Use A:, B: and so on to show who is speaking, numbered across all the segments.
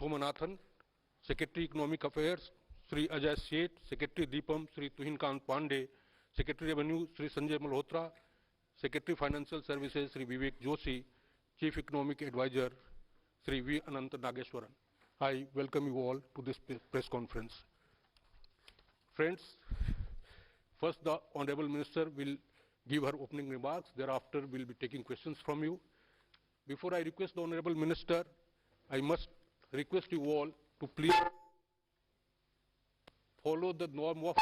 A: Somanathan, Secretary Economic Affairs, Sri Ajay Seth, Secretary Deepam, Sri Tuhinkant Pandey, Secretary Revenue, Sri Sanjay Malhotra, Secretary Financial Services, Sri Vivek Joshi, Chief Economic Advisor, Sri V. Anantha Nageswaran. I welcome you all to this press conference. Friends, first the Honorable Minister will give her opening remarks. Thereafter, we'll be taking questions from you. Before I request the Honorable Minister, I must request you all to please follow the norm of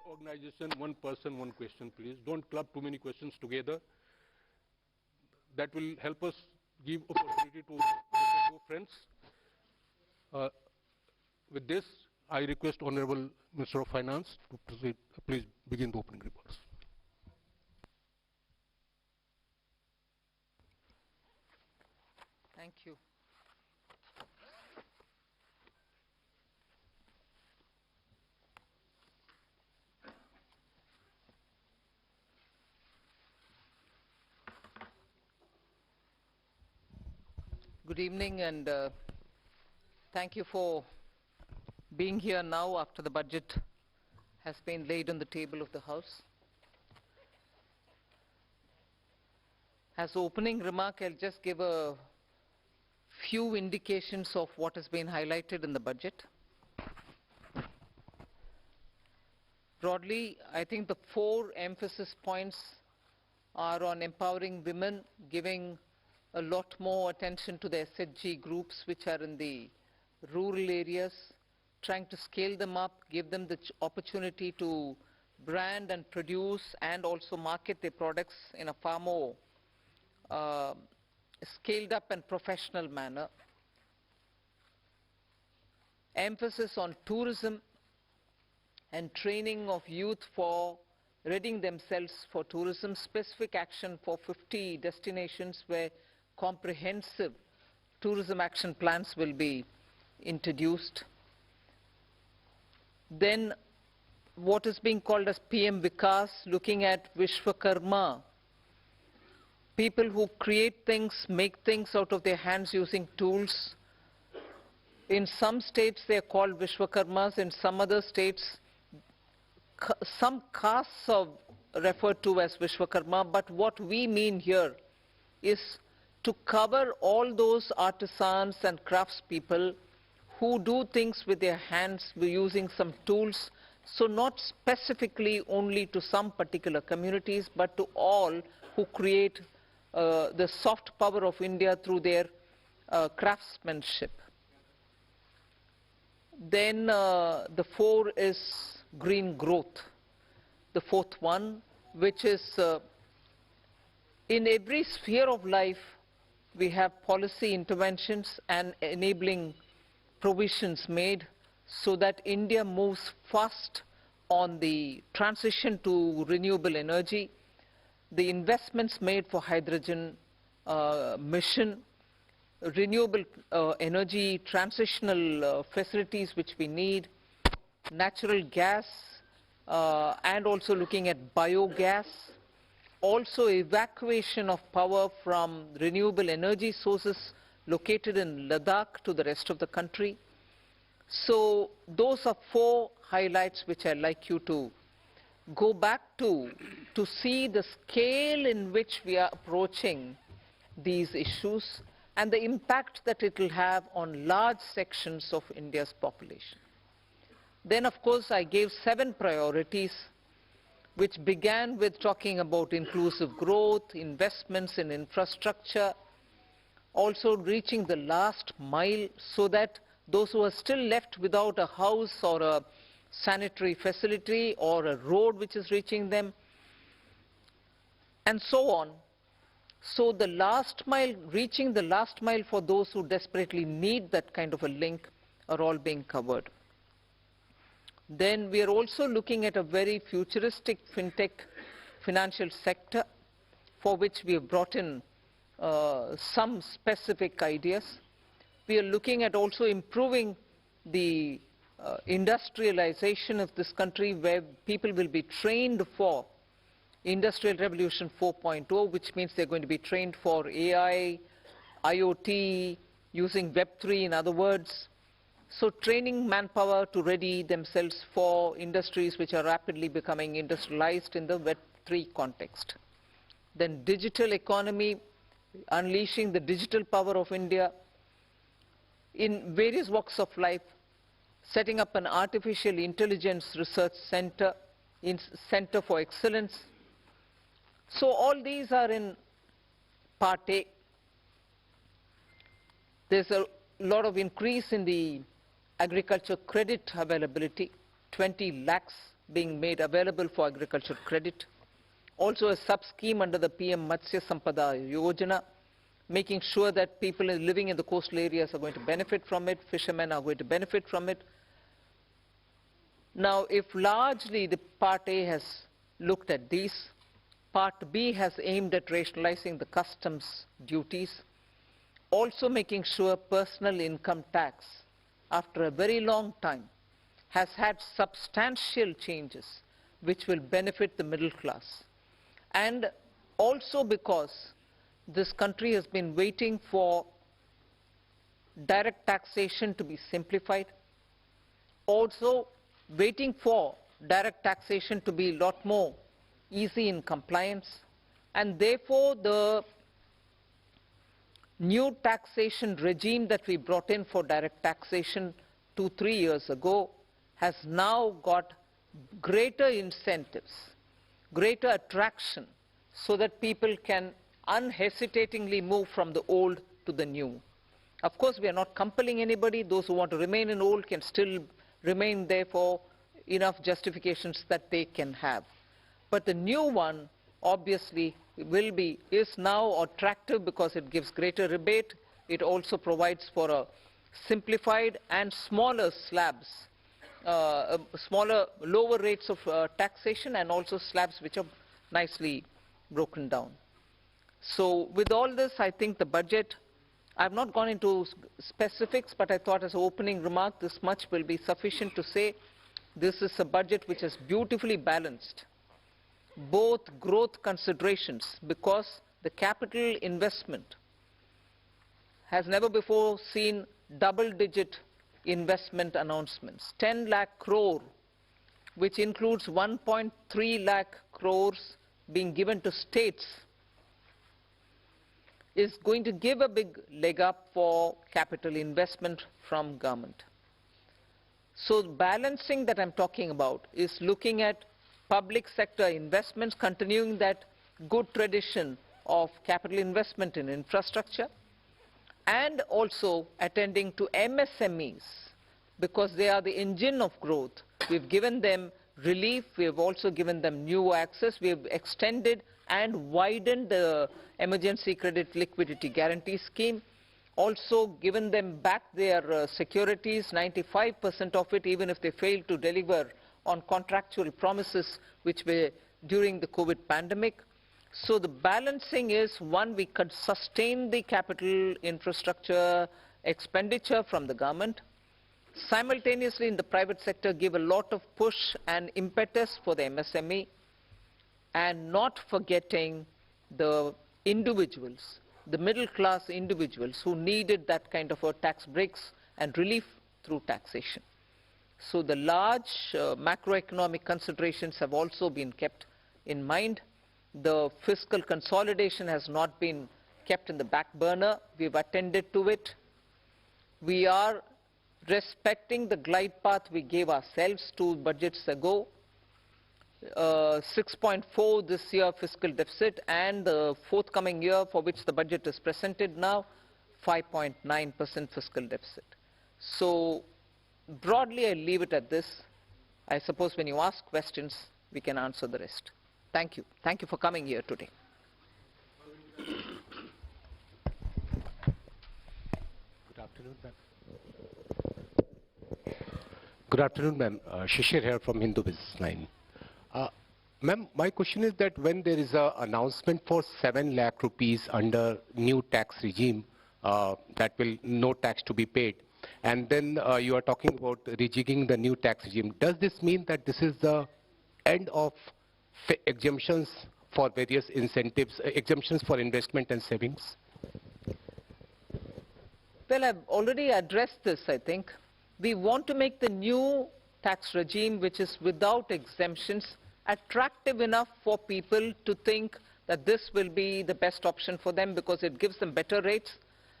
A: organization, one person, one question, please. Don't club too many questions together. That will help us give opportunity to friends. With this, I request Honorable Minister of Finance to proceed. Please begin the opening remarks.
B: Thank you. Good evening, and thank you for being here now after the budget has been laid on the table of the House. As opening remark, I'll just give a few indications of what has been highlighted in the budget. Broadly, I think the 4 emphasis points are on empowering women, giving a lot more attention to the SHG groups which are in the rural areas, trying to scale them up, give them the opportunity to brand and produce and also market their products in a far more scaled up and professional manner. Emphasis on tourism and training of youth for readying themselves for tourism, specific action for 50 destinations where comprehensive tourism action plans will be introduced. Then what is being called as PM Vikas, looking at Vishwakarma, people who create things, make things out of their hands using tools. In some states they are called Vishwakarmas, in some other states some castes are referred to as Vishwakarma, but what we mean here is to cover all those artisans and craftspeople who do things with their hands using some tools, so not specifically only to some particular communities, but to all who create the soft power of India through their craftsmanship. Then the 4 is green growth, the 4th one, which is in every sphere of life we have policy interventions and enabling provisions made so that India moves fast on the transition to renewable energy, the investments made for hydrogen mission, renewable energy transitional facilities which we need, natural gas, and also looking at biogas, also evacuation of power from renewable energy sources located in Ladakh to the rest of the country. So those are 4 highlights which I'd like you to go back to see the scale in which we are approaching these issues and the impact that it will have on large sections of India's population. Then, of course, I gave 7 priorities, which began with talking about inclusive growth, investments in infrastructure, also reaching the last mile so that those who are still left without a house or a sanitary facility or a road which is reaching them, and so on. So the last mile, reaching the last mile for those who desperately need that kind of a link are all being covered. Then we are also looking at a very futuristic fintech financial sector for which we have brought in some specific ideas. We are looking at also improving the industrialization of this country, where people will be trained for Industrial Revolution 4.0, which means they're going to be trained for AI, IoT, using Web3, in other words, So training manpower to ready themselves for industries which are rapidly becoming industrialized in the Web3 context. Then digital economy, unleashing the digital power of India in various walks of life, setting up an artificial intelligence research center, center for excellence. So all these are in part A. There's a lot of increase in the agriculture credit availability, 20 lakhs being made available for agriculture credit. Also a sub-scheme under the PM Matsya Sampada Yojana, making sure that people living in the coastal areas are going to benefit from it, fishermen are going to benefit from it. Now, if largely the Part A has looked at these, Part B has aimed at rationalizing the customs duties, also making sure personal income tax, after a very long time, has had substantial changes which will benefit the middle class. And also because this country has been waiting for direct taxation to be simplified, also waiting for direct taxation to be a lot more easy in compliance, and therefore the new taxation regime that we brought in for direct taxation 2-3 years ago has now got greater incentives, greater attraction, so that people can unhesitatingly move from the old to the new. Of course, we are not compelling anybody. Those who want to remain in old can still remain there for enough justifications that they can have. But the new one, obviously, is now attractive because it gives greater rebate. It also provides for a simplified and smaller slabs, lower rates of taxation, and also slabs which are nicely broken down. So with all this, I think the budget, I've not gone into specifics, but I thought as an opening remark, this much will be sufficient to say this is a budget which is beautifully balanced. Both growth considerations, because the capital investment has never before seen double-digit investment announcements. 10 lakh crore, which includes 1.3 lakh crores being given to states, is going to give a big leg up for capital investment from government. So balancing that I'm talking about is looking at public sector investments, continuing that good tradition of capital investment in infrastructure, and also attending to MSMEs, because they are the engine of growth. We've given them relief, we've also given them new access, we've extended and widened the emergency credit liquidity guarantee scheme, also given them back their securities, 95% of it, even if they fail to deliver on contractual promises which were during the COVID pandemic. So the balancing is, one, we could sustain the capital infrastructure expenditure from the government, simultaneously in the private sector give a lot of push and impetus for the MSME, and not forgetting the individuals, the middle class individuals who needed that kind of a tax breaks and relief through taxation. So the large macroeconomic considerations have also been kept in mind. The fiscal consolidation has not been kept in the back burner. We've attended to it. We are respecting the glide path we gave ourselves 2 budgets ago. 6.4 this year fiscal deficit, and the forthcoming year for which the budget is presented now, 5.9% fiscal deficit. So broadly, I leave it at this. I suppose when you ask questions, we can answer the rest. Thank you. Thank you for coming here today.
C: Good afternoon, ma'am. Good afternoon, ma'am. Shishir here from Hindu Business Line. Ma'am, my question is that when there is an announcement for 7 lakh rupees under new tax regime, that will no tax to be paid, and then you are talking about rejigging the new tax regime, does this mean that this is the end of exemptions for various incentives, exemptions for investment and savings?
B: Well, I've already addressed this, I think. We want to make the new tax regime, which is without exemptions, attractive enough for people to think that this will be the best option for them because it gives them better rates.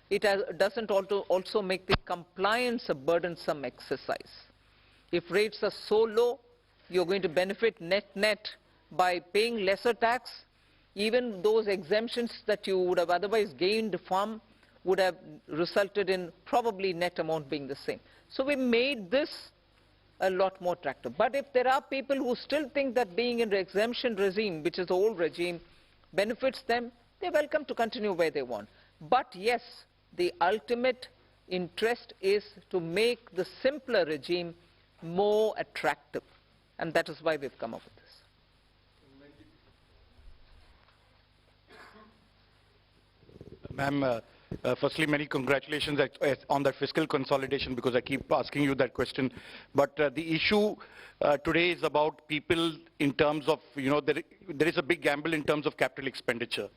B: It doesn't also make the compliance a burdensome exercise. If rates are so low, you're going to benefit net by paying lesser tax. Even those exemptions that you would have otherwise gained from would have resulted in probably net amount being the same. So we made this a lot more attractive. But if there are people who still think that being in the exemption regime, which is the old regime, benefits them, they're welcome to continue where they want. But yes, the ultimate interest is to make the simpler regime more attractive. And that is why we've come up with this.
D: Ma'am, firstly, many congratulations on that fiscal consolidation, because I keep asking you that question. But the issue today is about people in terms of, there is a big gamble in terms of capital expenditure.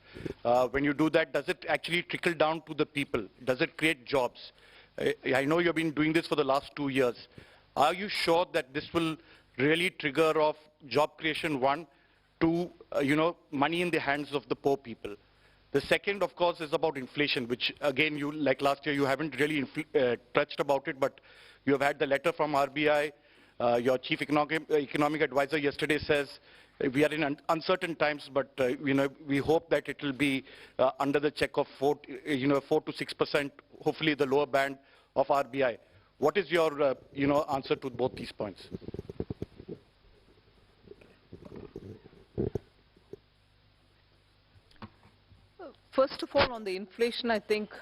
D: When you do that, does it actually trickle down to the people? Does it create jobs? I know you've been doing this for the last 2 years. Are you sure that this will really trigger off job creation, one, to, money in the hands of the poor people? The second, of course, is about inflation, which, again, you, like last year, you haven't really touched about it, but you have had the letter from RBI. Your chief economic advisor yesterday says we are in uncertain times, but we hope that it will be under the check of 4 to 6%, hopefully the lower band of RBI. What is your answer to both these points?
B: First of all, on the inflation, I think,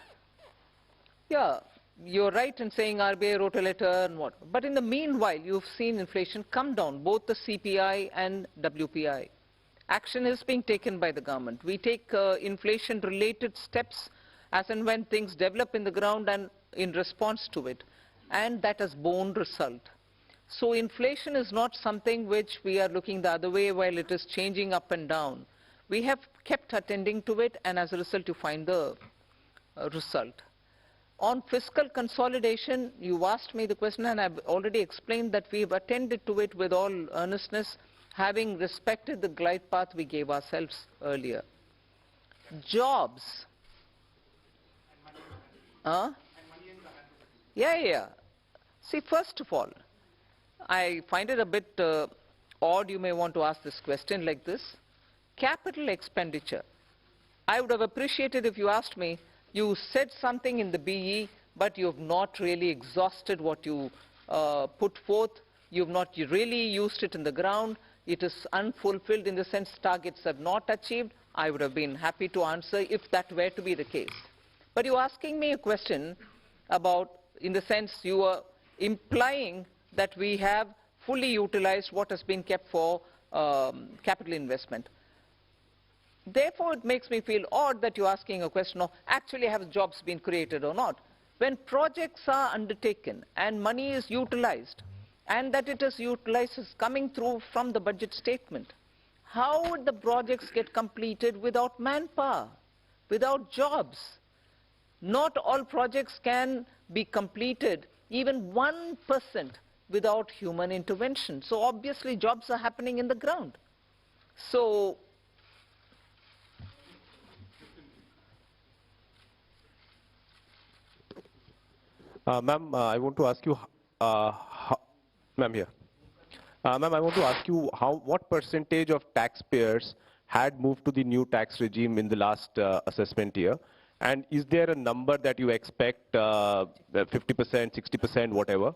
B: yeah, you're right in saying RBI wrote a letter and what. But in the meanwhile, you've seen inflation come down, both the CPI and WPI. Action is being taken by the government. We take inflation-related steps as and when things develop in the ground and in response to it. And that has borne result. So inflation is not something which we are looking the other way while it is changing up and down. We have kept attending to it, and as a result, you find the result. On fiscal consolidation, you asked me the question, and I've already explained that we've attended to it with all earnestness, having respected the glide path we gave ourselves earlier. Jobs. Yeah. See, first of all, I find it a bit odd you may want to ask this question like this. Capital expenditure. I would have appreciated if you asked me, you said something in the BE, but you have not really exhausted what you put forth. You have not really used it in the ground. It is unfulfilled in the sense targets are not achieved. I would have been happy to answer if that were to be the case. But you're asking me a question about, in the sense you are implying that we have fully utilized what has been kept for capital investment. Therefore, it makes me feel odd that you're asking a question of actually have jobs been created or not. When projects are undertaken and money is utilized, and that it is utilized is coming through from the budget statement, how would the projects get completed without manpower, without jobs? Not all projects can be completed, even 1%, without human intervention. So obviously jobs are happening in the ground. So
C: Ma'am, I want to ask you, ma'am here. Ma'am, I want to ask you what percentage of taxpayers had moved to the new tax regime in the last assessment year? And is there a number that you expect, 50%, 60%, whatever?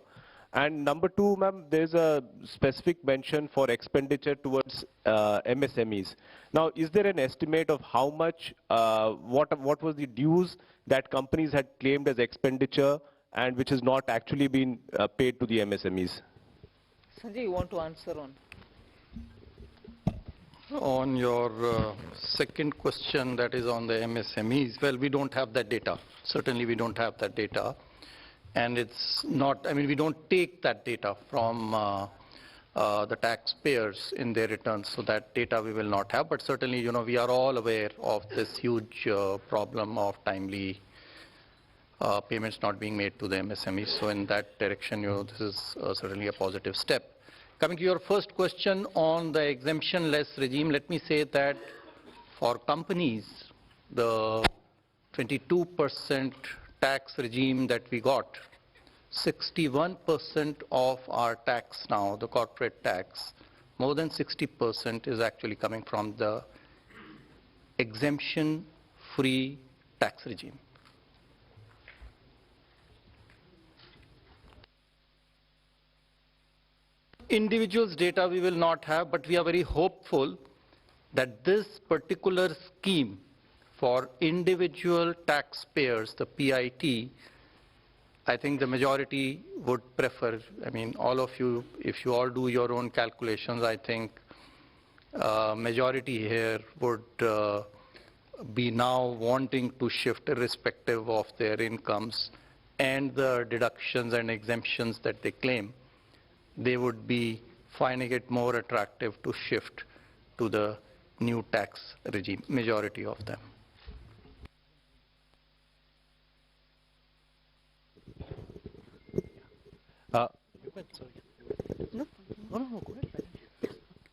C: And number two, ma'am, there's a specific mention for expenditure towards MSMEs. Now, is there an estimate of how much, what was the dues that companies had claimed as expenditure and which has not actually been paid to the MSMEs?
B: Sanjay, you want to answer on?
D: On your second question, that is on the MSMEs, well, we don't have that data. Certainly we don't have that data. And it's not, we don't take that data from the taxpayers in their returns, so that data we will not have. But certainly, we are all aware of this huge problem of timely payments not being made to the MSMEs. So in that direction, this is certainly a positive step. Coming to your first question on the exemption-less regime, let me say that for companies, the 22% tax regime that we got, 61% of our tax now, the corporate tax, more than 60% is actually coming from the exemption-free tax regime. Individuals' data we will not have, but we are very hopeful that this particular scheme for individual taxpayers, the PIT, I think the majority would prefer. I mean, all of you, if you all do your own calculations, I think majority here would be now wanting to shift irrespective of their incomes and the deductions and exemptions that they claim. They would be finding it more attractive to shift to the new tax regime, majority of them.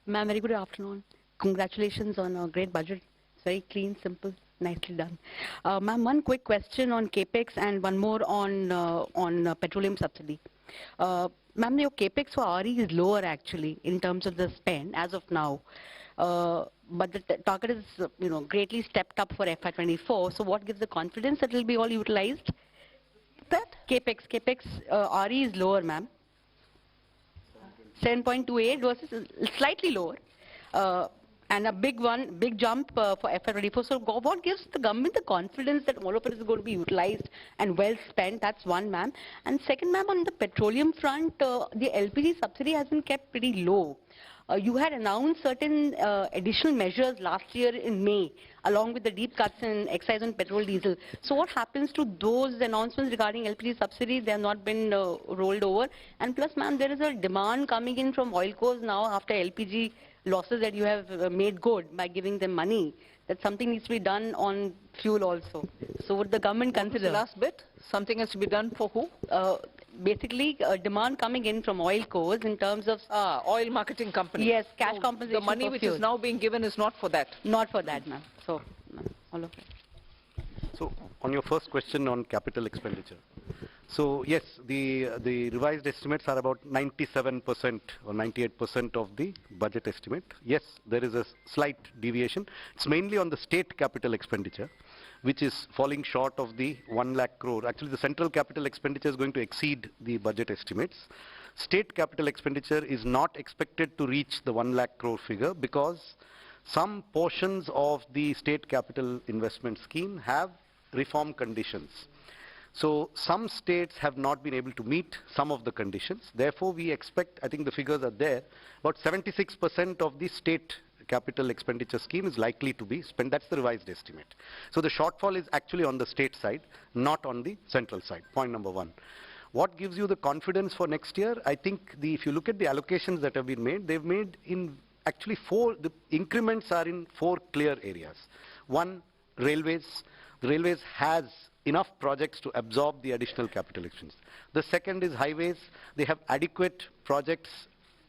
E: Ma'am, very good afternoon. Congratulations on a great budget. It's very clean, simple, nicely done. Ma'am, one quick question on capex and one more on petroleum subsidy. Ma'am, your capex for RE is lower actually in terms of the spend as of now. But the target is, greatly stepped up for FY24. So what gives the confidence that it will be all utilized? That capex RE is lower, ma'am. 7.28 versus slightly lower, and a big jump for FY24. So what gives the government the confidence that all of it is going to be utilized and well spent? That's one, ma'am. And second, ma'am, on the petroleum front, the LPG subsidy has been kept pretty low. You had announced certain additional measures last year in May, along with the deep cuts in excise on petrol, diesel. So what happens to those announcements regarding LPG subsidies? They have not been rolled over. And plus, ma'am, there is a demand coming in from oil cores now after LPG losses that you have made good by giving them money. That something needs to be done on fuel also. So would the government consider?
B: The last bit, something has to be done for who?
E: Basically, demand coming in from oil cores in terms of...
B: oil marketing companies.
E: Yes, cash compensation.
B: The money which is now being given is not for that.
E: Not for that, ma'am. So, all of it.
F: So, on your first question on capital expenditure. So, yes, the revised estimates are about 97% or 98% of the budget estimate. Yes, there is a slight deviation. It's mainly on the state capital expenditure, which is falling short of the 1 lakh crore. Actually, the central capital expenditure is going to exceed the budget estimates. State capital expenditure is not expected to reach the 1 lakh crore figure because some portions of the state capital investment scheme have reform conditions. So some states have not been able to meet some of the conditions. Therefore, we expect, I think the figures are there, about 76% of the state capital expenditure scheme is likely to be spent. That's the revised estimate. So the shortfall is actually on the state side, not on the central side. Point number one. What gives you the confidence for next year? I think if you look at the allocations that have been made, they've made in actually the increments are in 4 clear areas. One, railways. The railways has enough projects to absorb the additional capital expenditure. The second is highways. They have adequate projects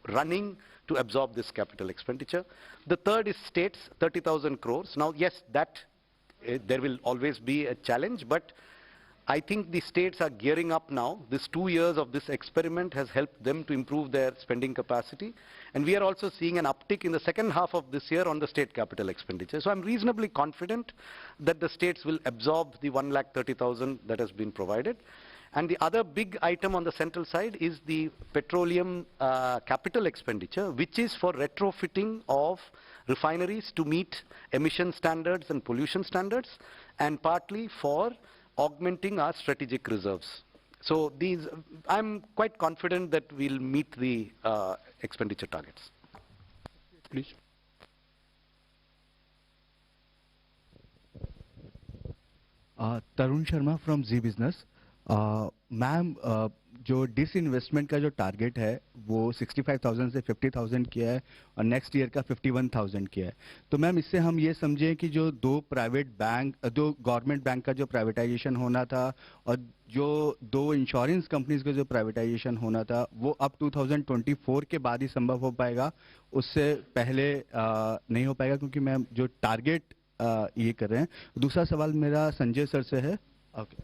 F: running to absorb this capital expenditure. The third is states, 30,000 crores. Now, yes, there will always be a challenge, but I think the states are gearing up now. This 2 years of this experiment has helped them to improve their spending capacity. And we are also seeing an uptick in the second half of this year on the state capital expenditure. So I'm reasonably confident that the states will absorb the 1,30,000 that has been provided. And the other big item on the central side is the petroleum capital expenditure, which is for retrofitting of refineries to meet emission standards and pollution standards, and partly for augmenting our strategic reserves. So I'm quite confident that we'll meet the expenditure targets.
A: Please.
G: Tarun Sharma from Zee business. Ma'am, जो disinvestment का जो target है वो 65,000 से 50,000 किया है और next year का 51,000 किया है। तो मैम इससे हम ये समझें कि जो दो गवर्नमेंट बैंक का जो प्राइवेटाइजेशन होना था और जो 2 इंश्योरेंस कंपनीज का जो प्राइवेटाइजेशन होना था वो अब 2024 के बाद ही संभव हो पाएगा, उससे पहले नहीं हो पाएगा, क्योंकि मैम जो टारगेट ये कर रहे हैं। दूसरा सवाल मेरा संजय सर से है। ओके।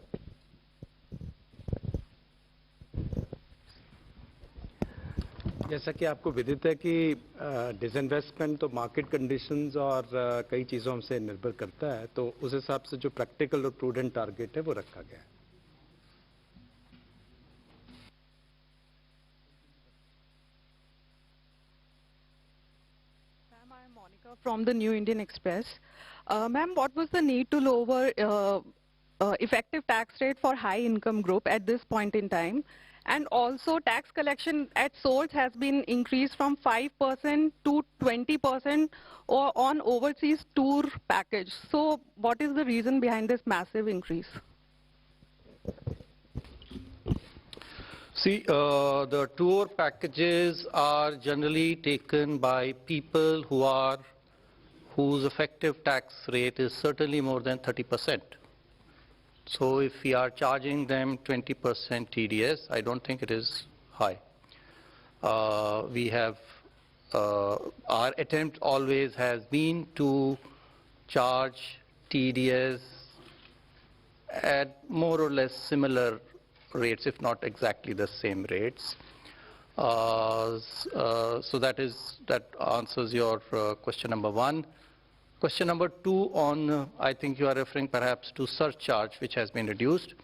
C: जैसा कि आपको विदित है कि डिसइन्वेस्टमेंट तो मार्केट कंडीशंस और कई चीज़ों से निर्भर करता है, तो उस हिसाब से जो प्रैक्टिकल और प्रूडेंट टारगेट है वो रखा गया है।
H: Ma'am, I am Monica from the New Indian Express. Ma'am, what was the need to lower effective tax rate for high income group at this point in time? And also tax collection at source has been increased from 5% to 20% or on overseas tour package. So what is the reason behind this massive increase?
I: See, the tour packages are generally taken by people whose effective tax rate is certainly more than 30%. So if we are charging them 20% TDS, I don't think it is high. Our attempt always has been to charge TDS at more or less similar rates, if not exactly the same rates. So that answers your question number 1. Question number 2 on, I think you are referring perhaps to surcharge, which has been reduced.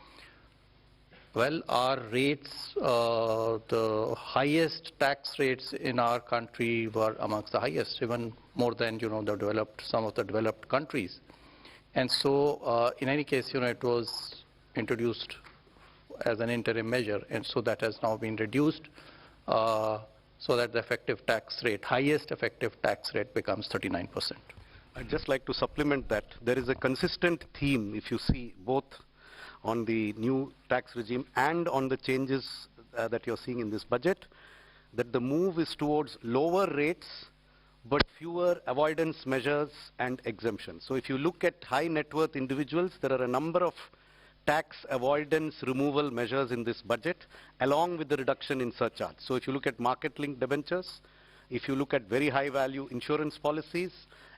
I: Well, our rates, the highest tax rates in our country were amongst the highest, even more than, some of the developed countries. And so, in any case, it was introduced as an interim measure, and so that has now been reduced, so that the effective tax rate, highest effective tax rate becomes 39%.
F: I'd just like to supplement that. There is a consistent theme, if you see, both on the new tax regime and on the changes that you're seeing in this budget, that the move is towards lower rates but fewer avoidance measures and exemptions. So if you look at high net worth individuals, there are a number of tax avoidance removal measures in this budget, along with the reduction in surcharge. So if you look at market-linked debentures, if you look at very high-value insurance policies,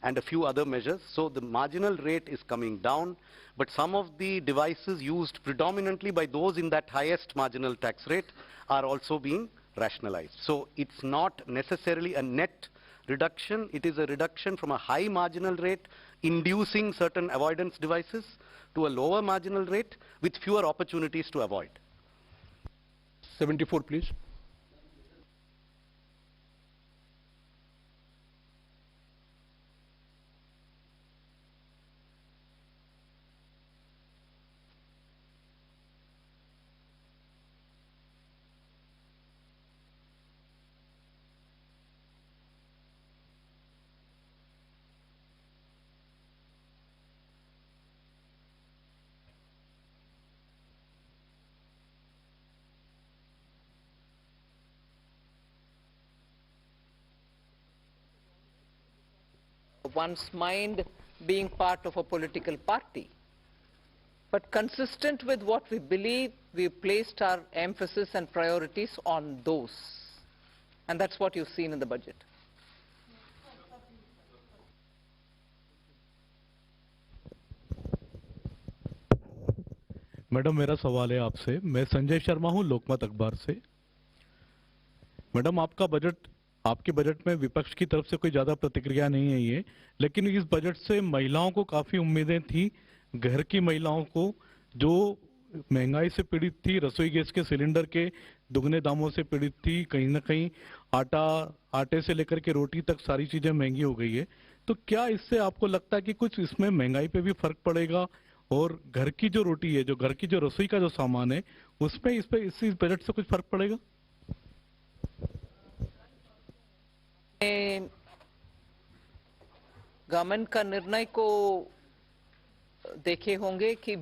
F: and a few other measures. So the marginal rate is coming down, but some of the devices used predominantly by those in that highest marginal tax rate are also being rationalized. So it's not necessarily a net reduction, it is a reduction from a high marginal rate inducing certain avoidance devices to a lower marginal rate with fewer opportunities to avoid.
A: 74, please.
B: One's mind being part of a political party. But consistent with what we believe, we placed our emphasis and priorities on those. And that's what you've seen in the budget.
J: Madam, मेरा सवाल है आपसे। मैं संजय शर्मा हूं, लोकमत अखबार से। Madam, आपके budget में विपक्ष की तरफ से कोई ज्यादा प्रतिक्रिया नहीं आई है, लेकिन इस बजट से महिलाओं को काफी उम्मीदें थी। घर की महिलाओं को जो महंगाई से पीड़ित थी, रसोई गैस के सिलेंडर के दुगने दामों से पीड़ित थी, कहीं ना कहीं आटे से लेकर के रोटी तक सारी चीजें महंगी हो गई है। तो क्या इससे आपको लगता है कि कुछ इसमें महंगाई पे भी फर्क पड़ेगा और घर की जो रोटी है, जो घर की जो रसोई का जो सामान है, उसमें इस बजट से कुछ फर्क पड़ेगा?
B: गवर्नमेंट का निर्णय को देखे होंगे कि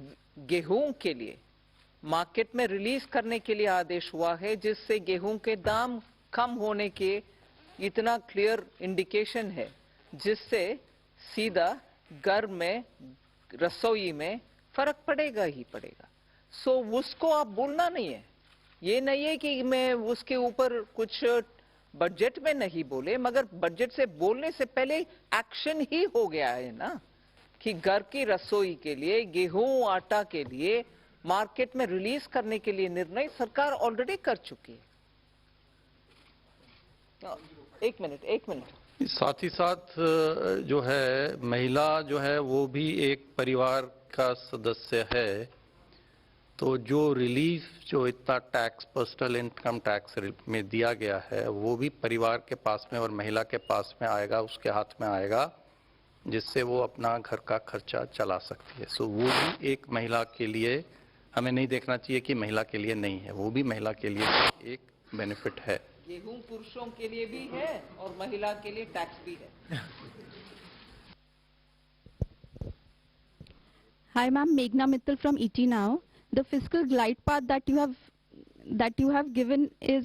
B: गेहूं के लिए मार्केट में रिलीज करने के लिए आदेश हुआ है, जिससे गेहूं के दाम कम होने के इतना क्लियर इंडिकेशन है जिससे सीधा घर में रसोई में फर्क पड़ेगा ही पड़ेगा। सो उसको आप बोलना नहीं है, ये नहीं है कि मैं उसके ऊपर कुछ बजट में नहीं बोले, मगर बजट से बोलने से पहले एक्शन ही हो गया है ना कि घर की रसोई के लिए गेहूं आटा के लिए मार्केट में रिलीज करने के लिए निर्णय सरकार ऑलरेडी कर चुकी है। एक मिनट।
I: साथ ही साथ जो है महिला जो है वो भी एक परिवार का सदस्य है, तो जो रिलीफ जो इतना टैक्स पर्सनल इनकम टैक्स में दिया गया है वो भी परिवार के पास में और महिला के पास में आएगा, उसके हाथ में आएगा, जिससे वो अपना घर का खर्चा चला सकती है। सो वो भी एक महिला के लिए, हमें नहीं देखना चाहिए कि महिला के लिए नहीं है, वो भी महिला के लिए एक बेनिफिट है।
B: गेहूं पुरुषों के लिए भी है और महिला के लिए टैक्स भी है।
K: Hi, ma'am. Meghna Mittal from ET Now. The fiscal glide path that you have given is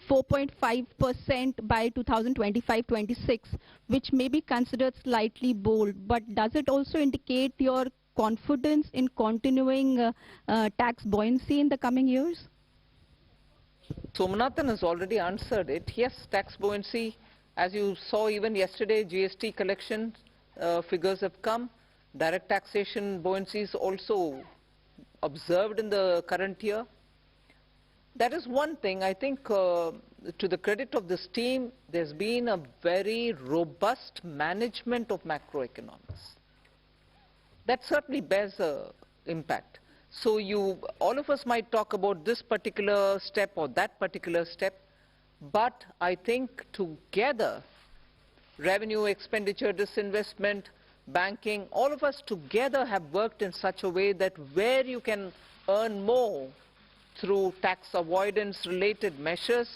K: 4.5% by 2025-26, which may be considered slightly bold. But does it also indicate your confidence in continuing tax buoyancy in the coming years?
B: Somnathan has already answered it. Yes, tax buoyancy, as you saw even yesterday, GST collection figures have come. Direct taxation buoyancy is also observed in the current year. That is one thing. I think to the credit of this team, there's been a very robust management of macroeconomics. That certainly bears an impact. So all of us might talk about this particular step or that particular step, but I think together, revenue, expenditure, disinvestment, banking, all of us together have worked in such a way that where you can earn more through tax avoidance related measures,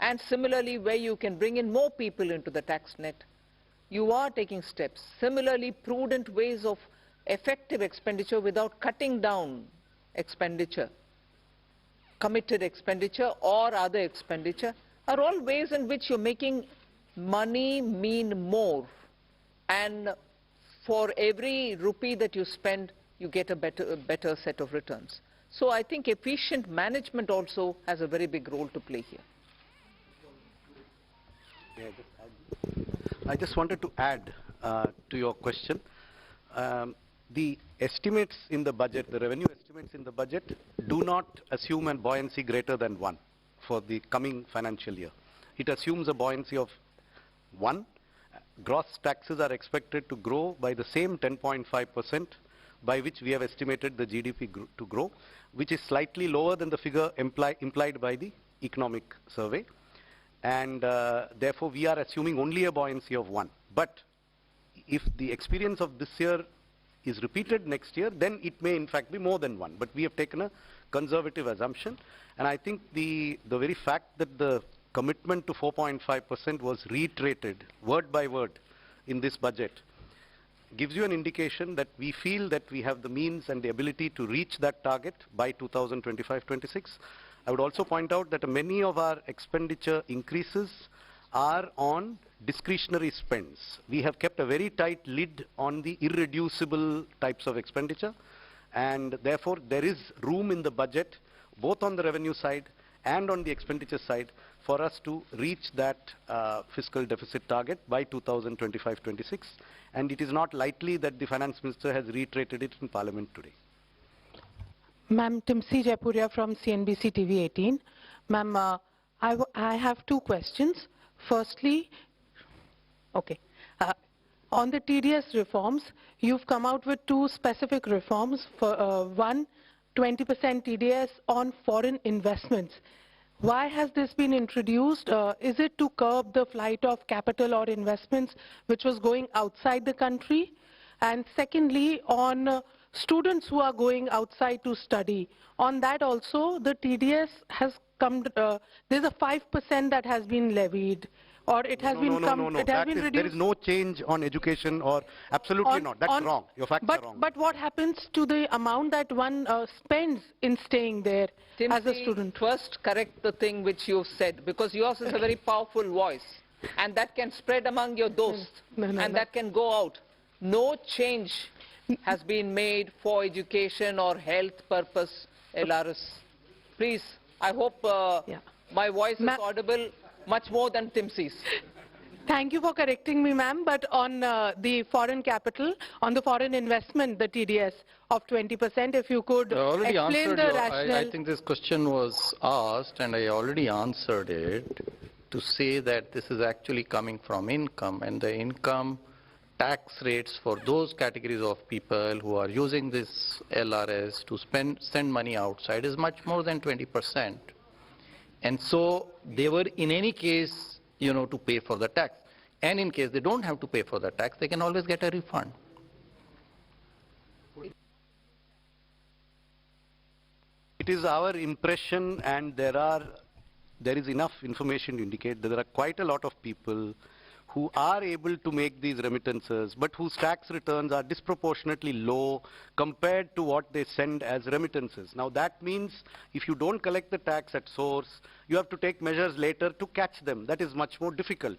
B: and similarly where you can bring in more people into the tax net, you are taking steps. Similarly, prudent ways of effective expenditure without cutting down expenditure, committed expenditure or other expenditure, are all ways in which you're making money mean more. And for every rupee that you spend, you get a better set of returns. So I think efficient management also has a very big role to play here.
F: I just wanted to add to your question. The estimates in the budget, the revenue estimates in the budget, do not assume a buoyancy greater than 1 for the coming financial year. It assumes a buoyancy of 1. Gross taxes are expected to grow by the same 10.5% by which we have estimated the GDP to grow, which is slightly lower than the figure implied by the economic survey. And therefore, we are assuming only a buoyancy of 1. But if the experience of this year is repeated next year, then it may in fact be more than 1. But we have taken a conservative assumption. And I think the very fact that the commitment to 4.5% was reiterated word by word in this budget gives you an indication that we feel that we have the means and the ability to reach that target by 2025-26. I would also point out that many of our expenditure increases are on discretionary spends. We have kept a very tight lid on the irreducible types of expenditure, and therefore there is room in the budget, both on the revenue side and on the expenditure side, for us to reach that fiscal deficit target by 2025-26. And it is not likely that the Finance Minister has reiterated it in Parliament today.
L: Ma'am, Timsi Jaipuria from CNBC TV 18. Ma'am, I have two questions. Firstly, on the TDS reforms, you've come out with two specific reforms. For one, 20% TDS on foreign investments. Why has this been introduced? Is it to curb the flight of capital or investments which was going outside the country? And secondly, on students who are going outside to study, on that also the TDS has come, there's a 5% that has been levied. or it has been it has been reduced?
D: There is no change on education, or absolutely not. That's wrong. Your facts are wrong.
L: But what happens to the amount that one spends in staying there as a student?
B: First correct the thing which you've said, because yours is a very powerful voice, and that can spread among your dosts, and that can go out. No change has been made for education or health purpose LRS. Please, I hope my voice is audible much more than Timsi's.
L: Thank you for correcting me, ma'am, but on the foreign capital, on the foreign investment, the TDS of 20%, if you could explain the rationale.
I: I think this question was asked, and I already answered it, to say that this is actually coming from income, and the income tax rates for those categories of people who are using this LRS to send money outside is much more than 20%. And so they were in any case, to pay for the tax. And in case they don't have to pay for the tax, they can always get a refund.
D: It is our impression, and there is enough information to indicate that there are quite a lot of people who are able to make these remittances, but whose tax returns are disproportionately low compared to what they send as remittances. Now that means if you don't collect the tax at source, you have to take measures later to catch them. That is much more difficult.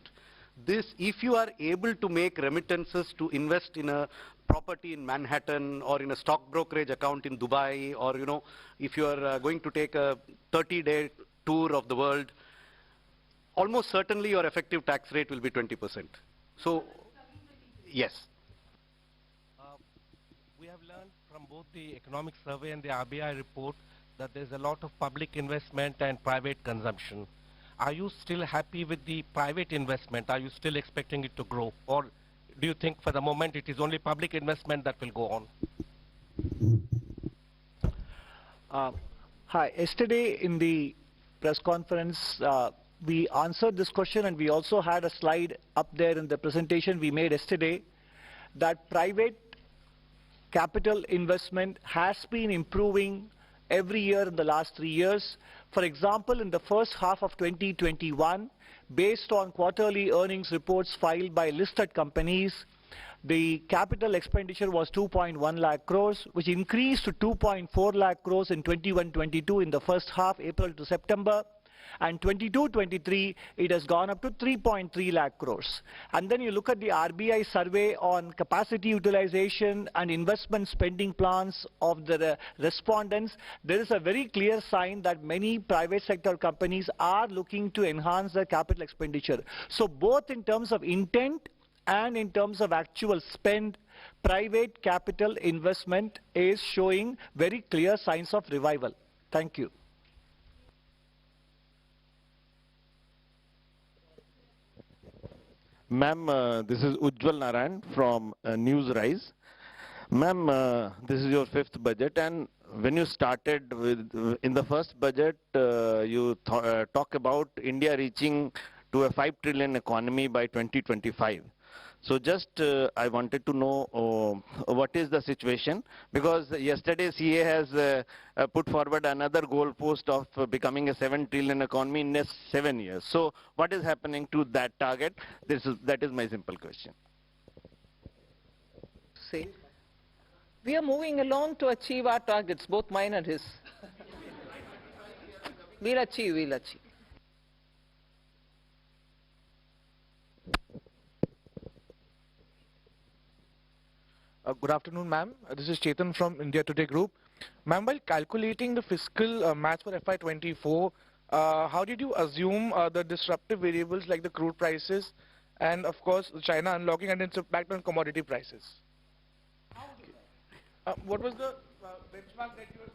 D: If you are able to make remittances to invest in a property in Manhattan, or in a stock brokerage account in Dubai, or if you are going to take a 30-day tour of the world, almost certainly your effective tax rate will be 20%. So, yes.
M: We have learned from both the economic survey and the RBI report that there's a lot of public investment and private consumption. Are you still happy with the private investment? Are you still expecting it to grow? Or do you think for the moment it is only public investment that will go on?
N: Hi. Yesterday in the press conference, we answered this question, and we also had a slide up there in the presentation we made yesterday, that private capital investment has been improving every year in the last 3 years. For example, in the first half of 2021, based on quarterly earnings reports filed by listed companies, the capital expenditure was 2.1 lakh crores, which increased to 2.4 lakh crores in 21-22 in the first half, April to September. And 22-23, it has gone up to 3.3 lakh crores. And then you look at the RBI survey on capacity utilization and investment spending plans of the respondents. There is a very clear sign that many private sector companies are looking to enhance their capital expenditure. So both in terms of intent and in terms of actual spend, private capital investment is showing very clear signs of revival. Thank you.
O: Ma'am, this is Ujjwal Narayan from Newsrise. Ma'am, this is your 5th budget, and when you started in the first budget, you talk about India reaching to a 5 trillion economy by 2025. So just I wanted to know what is the situation, because yesterday CA has put forward another goal post of becoming a 7 trillion economy in next 7 years. So what is happening to that target? That is my simple question.
B: See, we are moving along to achieve our targets, both mine and his. We'll achieve, we'll achieve.
P: Good afternoon, ma'am. This is Chetan from India Today Group. Ma'am, while calculating the fiscal match for FY24, how did you assume the disruptive variables like the crude prices and, of course, China unlocking and its impact on commodity prices? What was the benchmark that you were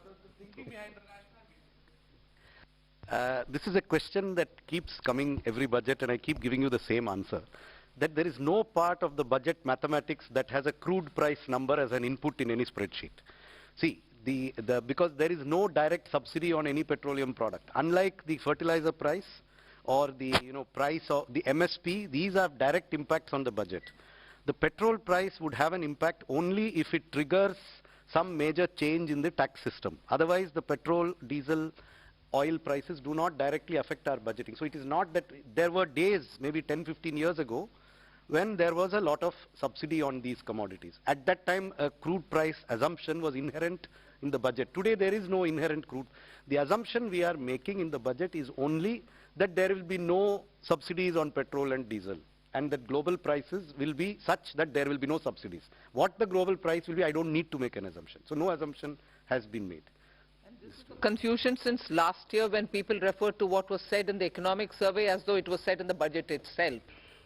P: the thinking behind the rationale?
D: This is a question that keeps coming every budget, and I keep giving you the same answer. That there is no part of the budget mathematics that has a crude price number as an input in any spreadsheet. See, because there is no direct subsidy on any petroleum product. Unlike the fertilizer price or the price of the MSP, these have direct impacts on the budget. The petrol price would have an impact only if it triggers some major change in the tax system. Otherwise, the petrol, diesel
F: oil prices do not directly affect our budgeting. So it is not that there were days, maybe 10, 15 years ago, when there was a lot of subsidy on these commodities. At that time, a crude price assumption was inherent in the budget. Today, there is no inherent crude. The assumption we are making in the budget is only that there will be no subsidies on petrol and diesel, and that global prices will be such that there will be no subsidies. What the global price will be, I don't need to make an assumption. So no assumption has been made.
B: Confusion since last year when people referred to what was said in the economic survey as though it was said in the budget itself.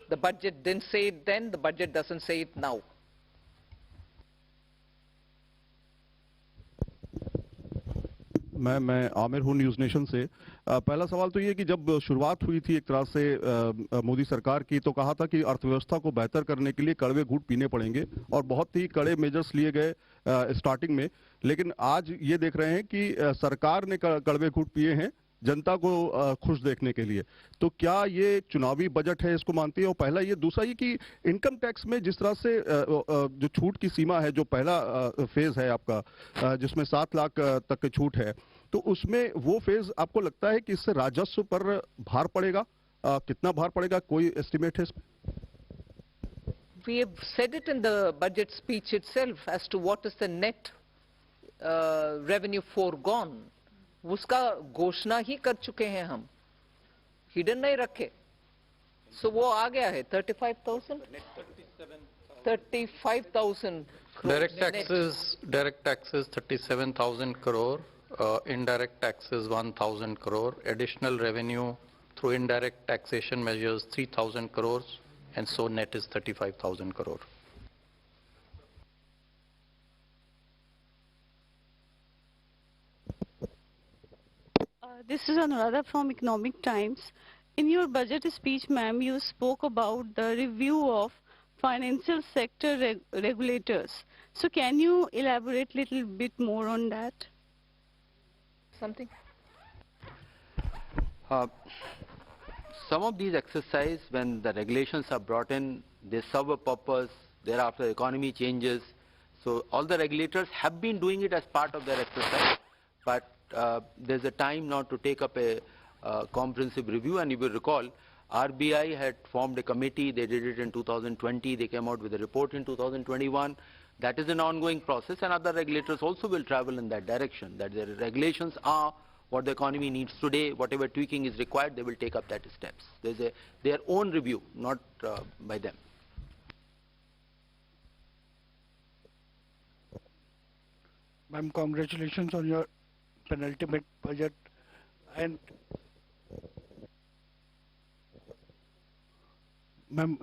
B: The budget didn't say it then, the budget doesn't say it now.
Q: मैं आमिर हूँ news nation से। पहला सवाल तो ये कि जब शुरुआत हुई थी एक तरह से मोदी सरकार की, तो कहा था कि अर्थव्यवस्था को बेहतर करने के लिए कड़वे घूंट पीने पड़ेंगे और बहुत ही कड़े मेजर्स लिए गए स्टार्टिंग में। लेकिन आज ये देख रहे हैं कि सरकार ने कड़वे घूंट पिए हैं जनता को खुश देखने के लिए। तो क्या ये चुनावी बजट है, इसको मानती है? और पहला ये, दूसरा ये कि इनकम टैक्स में जिस तरह से जो छूट की सीमा है, जो पहला फेज है आपका जिसमें 7 लाख तक की छूट है, तो उसमें वो फेज आपको लगता है कि इससे राजस्व पर भार पड़ेगा? कितना भार पड़ेगा, कोई एस्टिमेट है इसमें?
B: We have said it in the budget speech itself as to what is the net revenue foregone. उसका घोषणा ही कर चुके हैं हम, हिडन नहीं रखे। सो वो आ गया है 35,000
I: direct taxes 37,000 crore, indirect taxes 1,000 crore, additional revenue through indirect taxation measures 3,000 crores, and so net is 35,000 crore.
R: This is Anuradha from Economic Times. In your budget speech, ma'am, you spoke about the review of financial sector regulators. So can you elaborate a little bit more on that?
B: Something?
S: Some of these exercises, when the regulations are brought in, they serve a purpose. Thereafter, the economy changes. So all the regulators have been doing it as part of their exercise, but there's a time now to take up a comprehensive review. And you will recall, RBI had formed a committee. They did it in 2020. They came out with a report in 2021. That is an ongoing process, and other regulators also will travel in that direction, that their regulations are what the economy needs today. Whatever tweaking is required, they will take up that steps. There's their own review, not by them.
T: Ma'am, congratulations on your penultimate budget. And ma'am,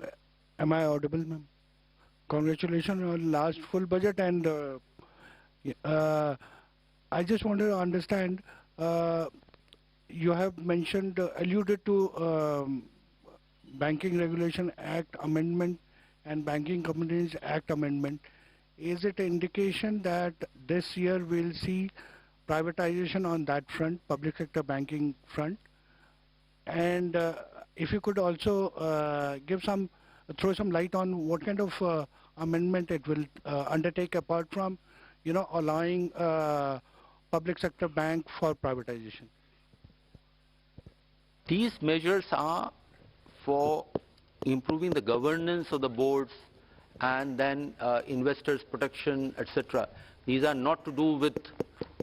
T: am I audible, ma'am? Congratulations on last full budget, and I just wanted to understand, you have mentioned, alluded to Banking Regulation Act Amendment and Banking Companies Act Amendment. Is it an indication that this year we'll see privatization on that front, public sector banking front? And if you could also throw some light on what kind of amendment it will undertake, apart from, allowing public sector bank for privatization.
S: These measures are for improving the governance of the boards and then investors protection, etc. These are not to do with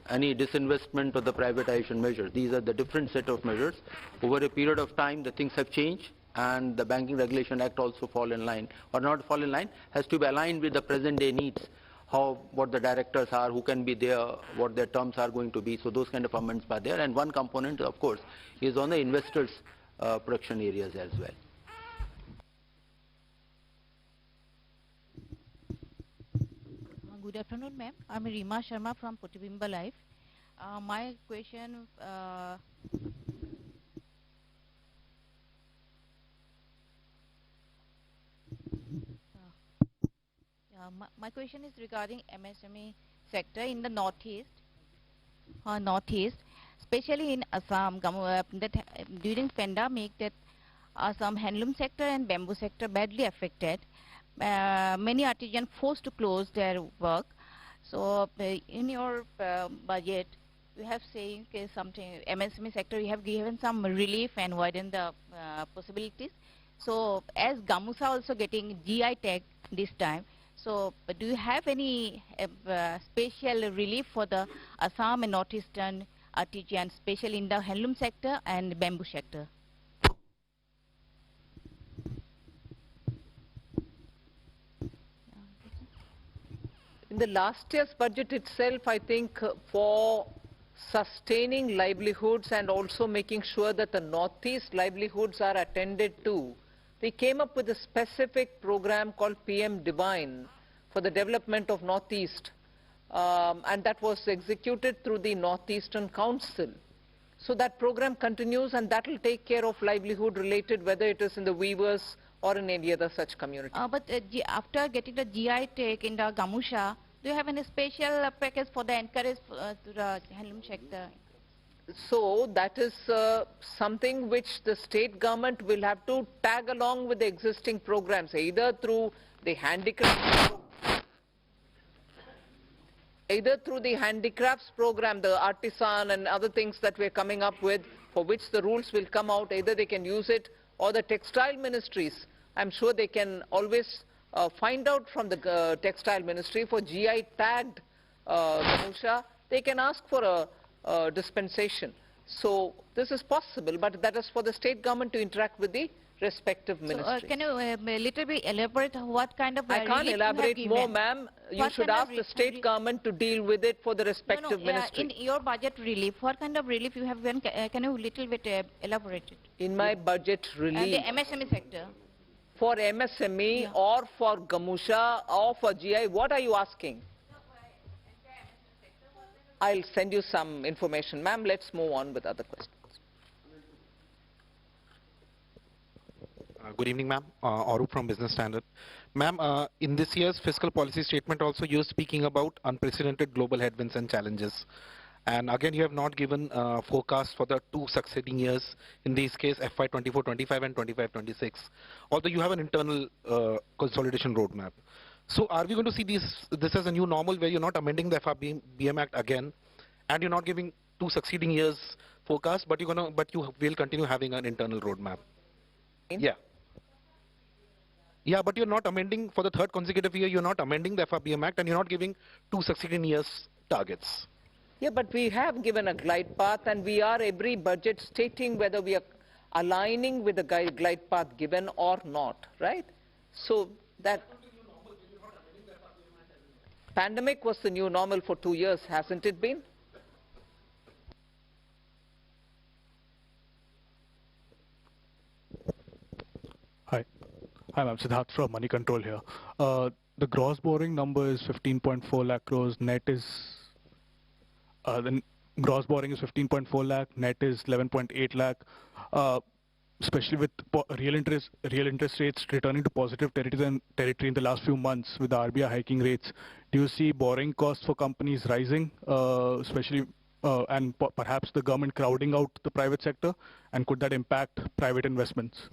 S: any disinvestment or the privatization measures. These are the different set of measures. Over a period of time, the things have changed, and the Banking Regulation Act also fall in line, or not fall in line, has to be aligned with the present day needs, what the directors are, who can be there, what their terms are going to be. So those kind of amendments are there. And one component, of course, is on the investors' protection areas as well.
U: Good afternoon, ma'am. I'm Rima Sharma from Potibimba Life. My question, my question is regarding MSME sector in the northeast, especially in Assam. During pandemic, that Assam handloom sector and bamboo sector badly affected. Many artisans forced to close their work. So in your budget, you have saying something, MSME sector, you have given some relief and widen the possibilities. So as Gamusa also getting GI tag this time, so do you have any special relief for the Assam and Northeastern RTG, and especially in the handloom sector and bamboo sector?
B: In the last year's budget itself, I think for sustaining livelihoods and also making sure that the Northeast livelihoods are attended to, we came up with a specific program called PM Divine for the development of Northeast, and that was executed through the Northeastern Council. So that program continues, and that will take care of livelihood related, whether it is in the weavers or in any other such community.
U: But after getting the GI tag in the Gamusha, do you have any special package for the encourage to the handloom sector?
B: So that is something which the state government will have to tag along with the existing programs, either through the handicrafts program, the artisan and other things that we're coming up with, for which the rules will come out, either they can use it, or the textile ministries. I'm sure they can always find out from the textile ministry for GI tagged Gamusha, they can ask for a dispensation. So this is possible, but that is for the state government to interact with the respective ministries.
U: Can you a little bit elaborate what kind of
B: I can't elaborate more, ma'am. You should ask the state government to deal with it for the respective ministry.
U: In your budget relief, what kind of relief you have given? Can you little bit elaborate it?
B: In my budget relief.
U: The MSME sector.
B: For MSME or for Gamusha or for GI, what are you asking? I'll send you some information. Ma'am, let's move on with other questions.
E: Good evening, ma'am. Arup from Business Standard. Ma'am, in this year's fiscal policy statement also you're speaking about unprecedented global headwinds and challenges. And again, you have not given forecast for the two succeeding years, in this case FY 24-25 and 25-26, although you have an internal consolidation roadmap. So are we going to see this as a new normal where you're not amending the FRBM Act again, and you're not giving two succeeding years forecast, but you will continue having an internal roadmap? Yeah. Yeah, but you're not amending for the third consecutive year, you're not amending the FRBM Act, and you're not giving two succeeding years targets.
B: Yeah, but we have given a glide path, and we are every budget stating whether we are aligning with the glide path given or not, right? So that pandemic was the new normal for 2 years, hasn't it been?
J: Hi, I'm Siddharth from Moneycontrol here. The gross borrowing number is 15.4 lakh crores, net is the gross borrowing is 15.4 lakh, net is 11.8 lakh. Especially with real interest rates returning to positive territory in the last few months with the RBI hiking rates, do you see borrowing costs for companies rising, especially and perhaps the government crowding out the private sector, and could that impact private investments?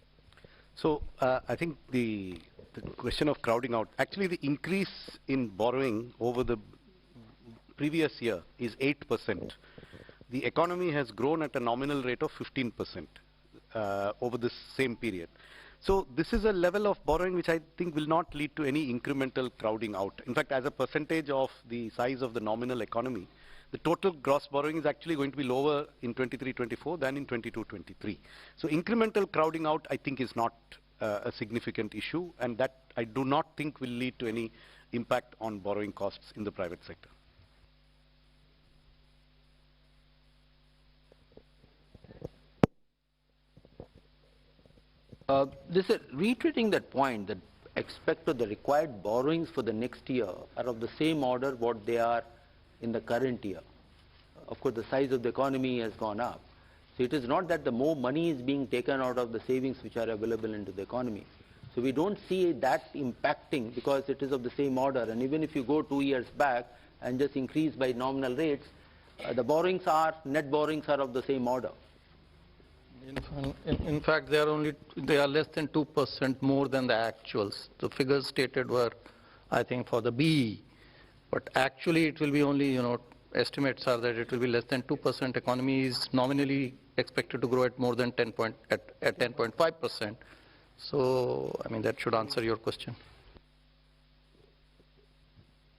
F: So I think the question of crowding out, actually the increase in borrowing over the previous year is 8%. The economy has grown at a nominal rate of 15%. Over this same period. So this is a level of borrowing which I think will not lead to any incremental crowding out. In fact, as a percentage of the size of the nominal economy, the total gross borrowing is actually going to be lower in 23-24 than in 22-23. So incremental crowding out, I think, is not a significant issue, and that I do not think will lead to any impact on borrowing costs in the private sector.
S: This is reiterating that point that the required borrowings for the next year are of the same order what they are in the current year. Of course, the size of the economy has gone up. So it is not that the more money is being taken out of the savings which are available into the economy. So we don't see that impacting because it is of the same order. And even if you go 2 years back and just increase by nominal rates, the net borrowings are of the same order.
I: In fact, they are less than 2% more than the actuals. The figures stated were, I think, for the BE, but actually it will be only estimates are that it will be less than 2%. Economy is nominally expected to grow at more than 10.5%. So, I mean, that should answer your question.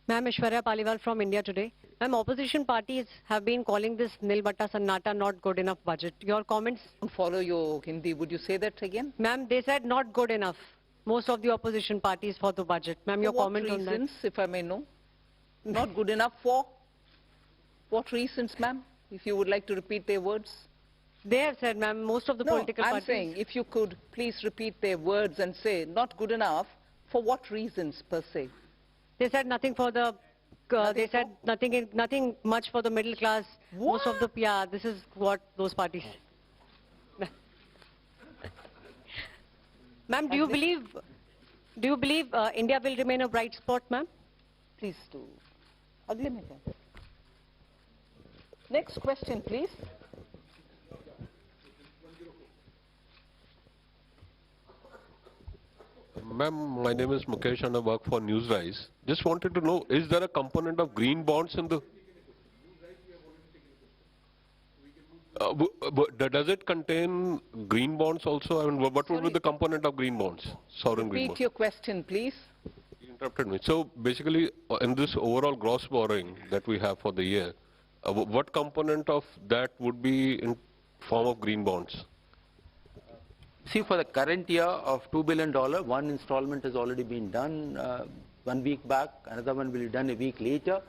G: Ma'am, Ishwarya Paliwal from India Today. Ma'am, opposition parties have been calling this Nil Batta Sannata not good enough budget. Your comments?
B: Follow your Hindi. Would you say that again?
G: Ma'am, they said not good enough. Most of the opposition parties for the budget. Ma'am, your comment on that?
B: For what reasons, if I may know? Not good enough for? What reasons, ma'am? If you would like to repeat their words.
G: They have said, ma'am, most of the political
B: I'm
G: parties...
B: saying, if you could please repeat their words and say, not good enough, for what reasons per se?
G: They said nothing for the... they said nothing much for the middle class.
B: What?
G: Most of the... Yeah, this is what those parties... Ma'am, do you believe India will remain a bright spot, ma'am?
B: Please do. Agle mein kya? Next question, please.
A: Ma'am, my name is Mukesh and I work for Newsrise. Just wanted to know, is there a component of green bonds in the... does it contain green bonds also? I mean, what would be the component of green bonds? Sovereign green bonds.
B: Repeat your question, please.
A: You interrupted me. So basically, in this overall gross borrowing that we have for the year, what component of that would be in form of green bonds?
S: See, for the current year of $2 billion, one installment has already been done 1 week back, another one will be done a week later.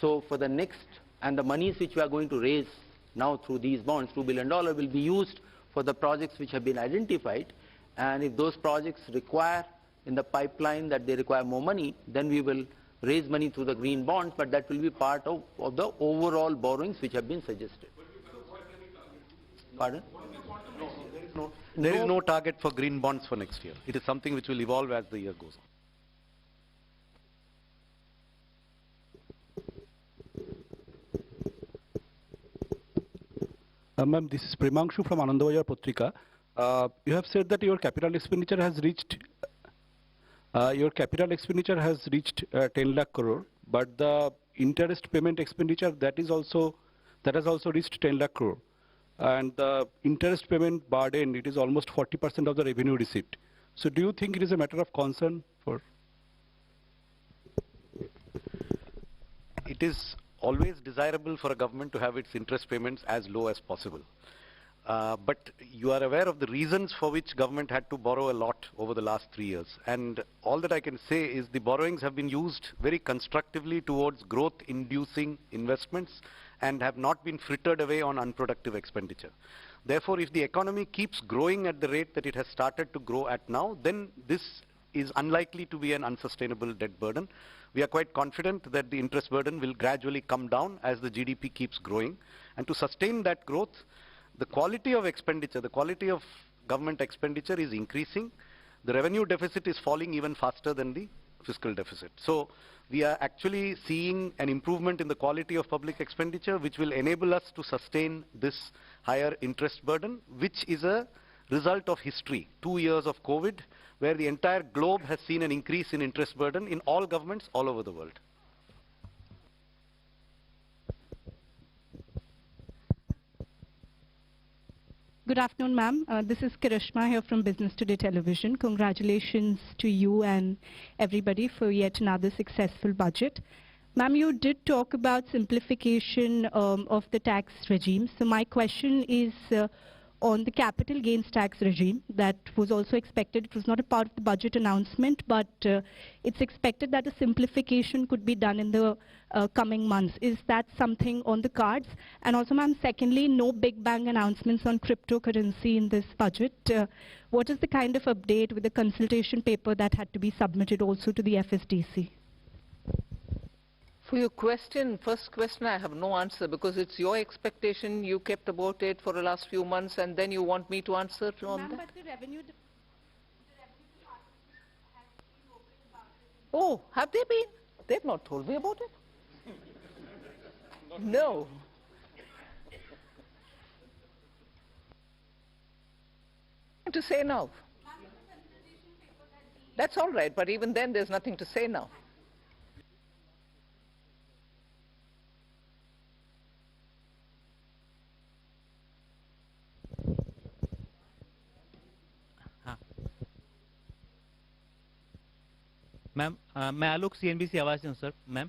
S: So for the next, and the monies which we are going to raise now through these bonds, $2 billion, will be used for the projects which have been identified. And if those projects require in the pipeline that they require more money, then we will raise money through the green bonds, but that will be part of the overall borrowings which have been suggested. Pardon?
F: There is no target for green bonds for next year. It is something which will evolve as the year goes on.
V: Ma'am, this is Premanshu from Anandavajar Patrika. You have said that your capital expenditure has reached 10 lakh crore, but the interest payment expenditure that has also reached 10 lakh crore. And the interest payment burden, it is almost 40% of the revenue received. So do you think it is a matter of concern for?
F: It is always desirable for a government to have its interest payments as low as possible. But you are aware of the reasons for which government had to borrow a lot over the last 3 years. And all that I can say is the borrowings have been used very constructively towards growth-inducing investments and have not been frittered away on unproductive expenditure. Therefore, if the economy keeps growing at the rate that it has started to grow at now, then this is unlikely to be an unsustainable debt burden. We are quite confident that the interest burden will gradually come down as the GDP keeps growing. And to sustain that growth, the quality of expenditure, the quality of government expenditure is increasing. The revenue deficit is falling even faster than the fiscal deficit. So we are actually seeing an improvement in the quality of public expenditure, which will enable us to sustain this higher interest burden, which is a result of history. 2 years of COVID, where the entire globe has seen an increase in interest burden in all governments all over the world.
K: Good afternoon, ma'am. This is Karishma here from Business Today Television. Congratulations to you and everybody for yet another successful budget. Ma'am, you did talk about simplification of the tax regime. So my question is on the capital gains tax regime that was also expected. It was not a part of the budget announcement, but it's expected that a simplification could be done in the coming months. Is that something on the cards? And also, ma'am, secondly, no big bang announcements on cryptocurrency in this budget. What is the kind of update with the consultation paper that had to be submitted also to the FSDC?
B: For your question, first question, I have no answer because it's your expectation. You kept about it for the last few months and then you want me to answer on that?
K: But the revenue
B: Oh, have they been? They've not told me about it. No. To say now. That's all right, but even then there's nothing to say now.
C: Ma'am मैं आलोक CNBC आवाज से हूँ sir. Ma'am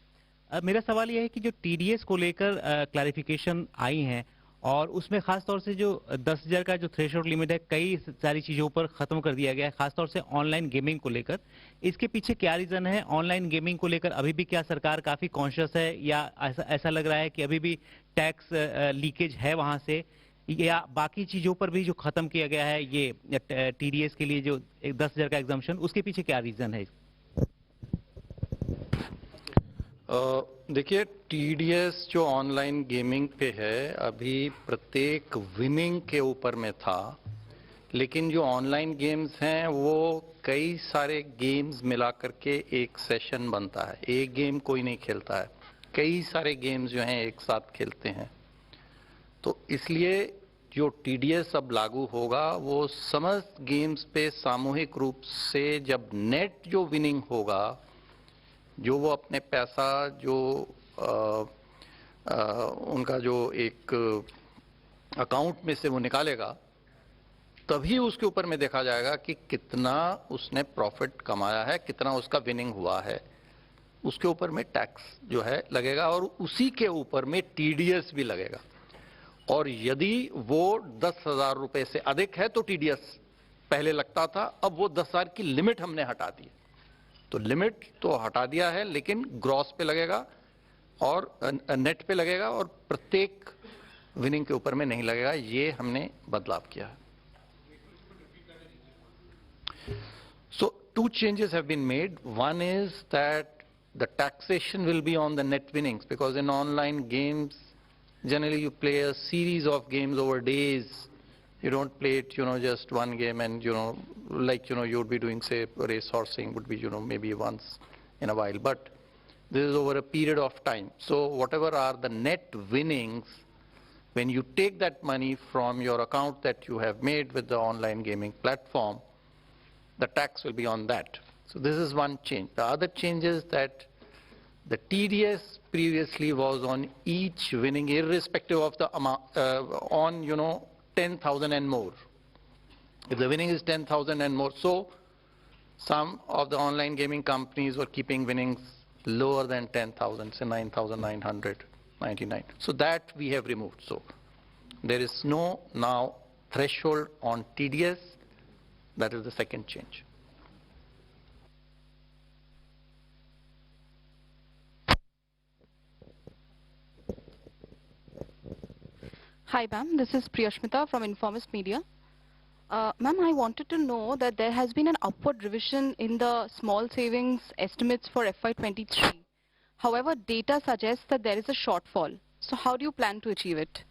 C: मेरा सवाल यह है कि जो टीडीएस को लेकर क्लैरिफिकेशन आई हैं और उसमें खास तौर से जो 10,000 का जो थ्रेशोल्ड लिमिट है कई सारी चीज़ों पर ख़त्म कर दिया गया है, खासतौर से ऑनलाइन गेमिंग को लेकर। इसके पीछे क्या रीज़न है? ऑनलाइन गेमिंग को लेकर अभी भी क्या सरकार काफ़ी कॉन्शियस है या ऐसा लग रहा है कि अभी भी टैक्स लीकेज है वहाँ से, या बाकी चीज़ों पर भी जो ख़त्म किया गया है ये टीडीएस के लिए जो 10,000 का एग्जाम्पशन, उसके पीछे क्या रीज़न है?
I: देखिए, टीडीएस जो ऑनलाइन गेमिंग पे है अभी प्रत्येक विनिंग के ऊपर में था, लेकिन जो ऑनलाइन गेम्स हैं वो कई सारे गेम्स मिला करके एक सेशन बनता है। एक गेम कोई नहीं खेलता है, कई सारे गेम्स जो हैं एक साथ खेलते हैं। तो इसलिए जो टीडीएस अब लागू होगा वो समस्त गेम्स पे सामूहिक रूप से जब नेट जो विनिंग होगा, जो वो अपने पैसा जो उनका जो एक अकाउंट में से वो निकालेगा, तभी उसके ऊपर में देखा जाएगा कि कितना उसने प्रॉफिट कमाया है, कितना उसका विनिंग हुआ है। उसके ऊपर में टैक्स जो है लगेगा और उसी के ऊपर में टीडीएस भी लगेगा। और यदि वो 10,000 रुपए से अधिक है तो टीडीएस पहले लगता था, अब वो 10,000 की लिमिट हमने हटा दी। तो लिमिट तो हटा दिया है, लेकिन ग्रॉस पे लगेगा और नेट पे लगेगा और प्रत्येक विनिंग के ऊपर में नहीं लगेगा। ये हमने बदलाव किया है। So 2 changes have been made. One is that the taxation will be on the net winnings, because in online games generally you play a series of games over days. You don't play it, just one game and, like, you would be doing, say, race horsing would be, maybe once in a while. But this is over a period of time. So whatever are the net winnings, when you take that money from your account that you have made with the online gaming platform, the tax will be on that. So this is one change. The other change is that the TDS previously was on each winning, irrespective of the amount, on, 10,000 and more. If the winning is 10,000 and more, so some of the online gaming companies were keeping winnings lower than 10,000, say 9,999. So that we have removed. So there is no now threshold on TDS. That is the second change.
H: Hi ma'am, this is Priyashmita from Informist Media. Ma'am, I wanted to know that there has been an upward revision in the small savings estimates for FY23. However, data suggests that there is a shortfall. So how do you plan to achieve it?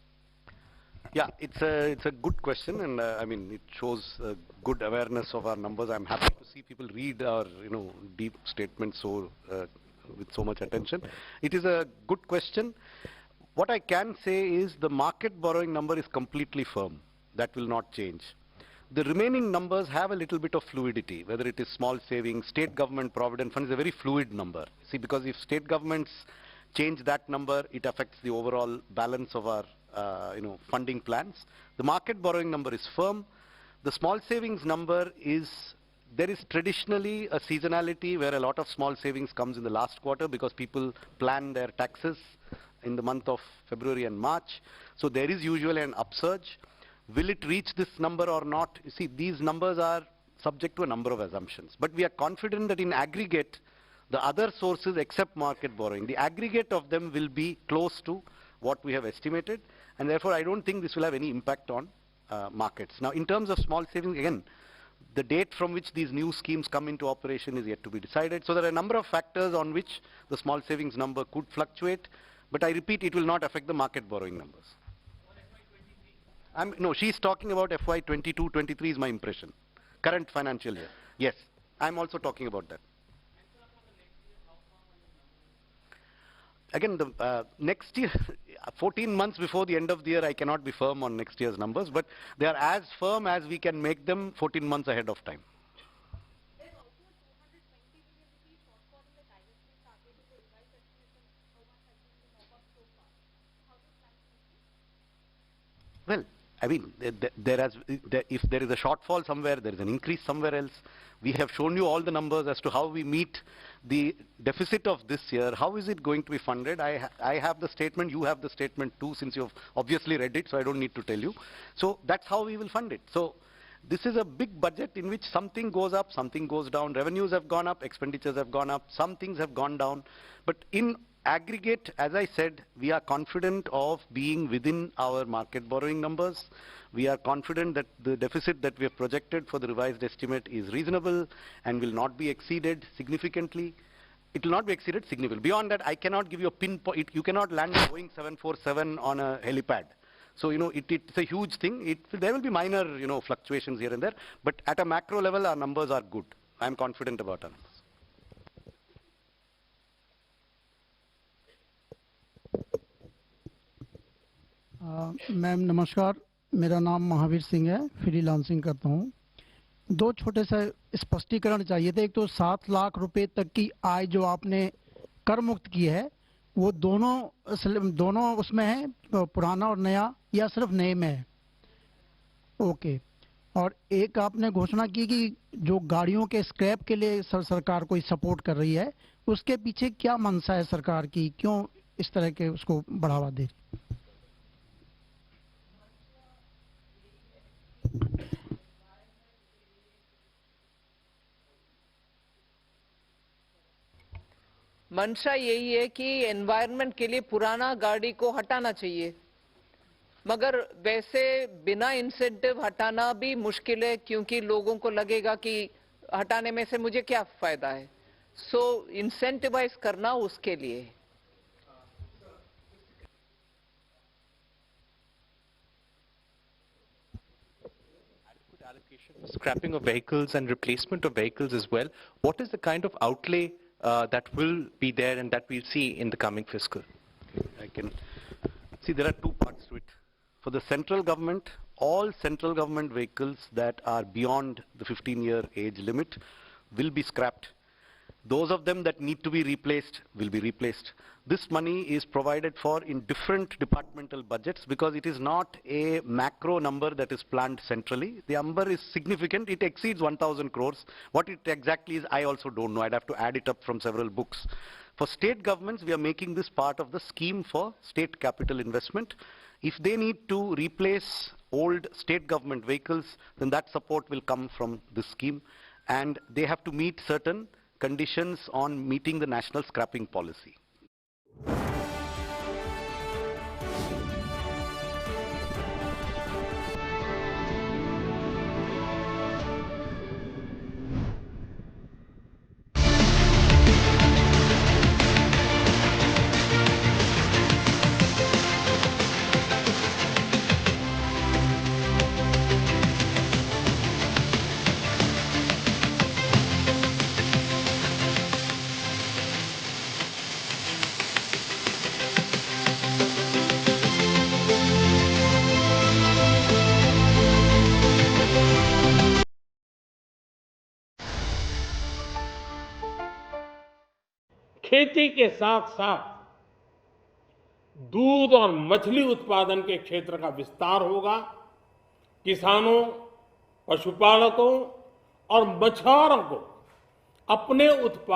F: Yeah, it's a good question, and I mean it shows good awareness of our numbers. I'm happy to see people read our deep statements with so much attention. It is a good question. What I can say is the market borrowing number is completely firm. That will not change. The remaining numbers have a little bit of fluidity, whether it is small savings, state government provident fund is a very fluid number. See, because if state governments change that number, it affects the overall balance of our funding plans. The market borrowing number is firm. The small savings number is, there is traditionally a seasonality where a lot of small savings comes in the last quarter because people plan their taxes in the month of February and March. So there is usually an upsurge. Will it reach this number or not? You see, these numbers are subject to a number of assumptions. But we are confident that in aggregate, the other sources except market borrowing, the aggregate of them will be close to what we have estimated. And therefore, I don't think this will have any impact on markets. Now, in terms of small savings, again, the date from which these new schemes come into operation is yet to be decided. So there are a number of factors on which the small savings number could fluctuate. But I repeat, it will not affect the market borrowing numbers. No, she's talking about FY 22-23 is my impression. Current financial year. Yes, I'm also talking about that. Again, the next year, 14 months before the end of the year, I cannot be firm on next year's numbers, but they are as firm as we can make them 14 months ahead of time. Well, I mean, if there is a shortfall somewhere, there is an increase somewhere else. We have shown you all the numbers as to how we meet the deficit of this year. How is it going to be funded? I have the statement, you have the statement too, since you've obviously read it, so I don't need to tell you. So that's how we will fund it. So this is a big budget in which something goes up, something goes down. Revenues have gone up, expenditures have gone up, some things have gone down. But in aggregate, as I said, we are confident of being within our market borrowing numbers. We are confident that the deficit that we have projected for the revised estimate is reasonable and will not be exceeded significantly. It will not be exceeded significantly. Beyond that, I cannot give you a pinpoint. You cannot land a Boeing 747 on a helipad. So, it's a huge thing. There will be minor, fluctuations here and there. But at a macro level, our numbers are good. I am confident about our numbers.
L: Ma'am नमस्कार, मेरा नाम महावीर सिंह है, freelancing करता हूँ। दो छोटे से स्पष्टीकरण चाहिए थे। एक तो 7 लाख रुपए तक की आय जो आपने कर मुक्त की है, वो दोनों उसमें है, पुराना और नया, या सिर्फ नए में है? ओके। और एक आपने घोषणा की कि जो गाड़ियों के स्क्रैप के लिए सरकार कोई सपोर्ट कर रही है, उसके पीछे क्या मंशा है सरकार की? क्यों इस तरह के उसको बढ़ावा दे रही?
B: मंशा यही है कि एनवायरनमेंट के लिए पुराना गाड़ी को हटाना चाहिए, मगर वैसे बिना इंसेंटिव हटाना भी मुश्किल है, क्योंकि लोगों को लगेगा कि हटाने में से मुझे क्या फायदा है। सो इंसेंटिवाइज करना उसके लिए।
M: Scrapping of vehicles and replacement of vehicles as well. What is the kind of outlay that will be there and that we'll see in the coming fiscal?
F: I can see there are two parts to it. For the central government, all central government vehicles that are beyond the 15-year age limit will be scrapped. Those of them that need to be replaced will be replaced. This money is provided for in different departmental budgets because it is not a macro number that is planned centrally. The number is significant. It exceeds 1,000 crores. What it exactly is, I also don't know. I'd have to add it up from several books. For state governments, we are making this part of the scheme for state capital investment. If they need to replace old state government vehicles, then that support will come from this scheme. And they have to meet certain conditions on meeting the national scrapping policy.
W: खेती के साथ साथ दूध और मछली उत्पादन के क्षेत्र का विस्तार होगा। किसानों, पशुपालकों और मछुआरों को अपने उत्पाद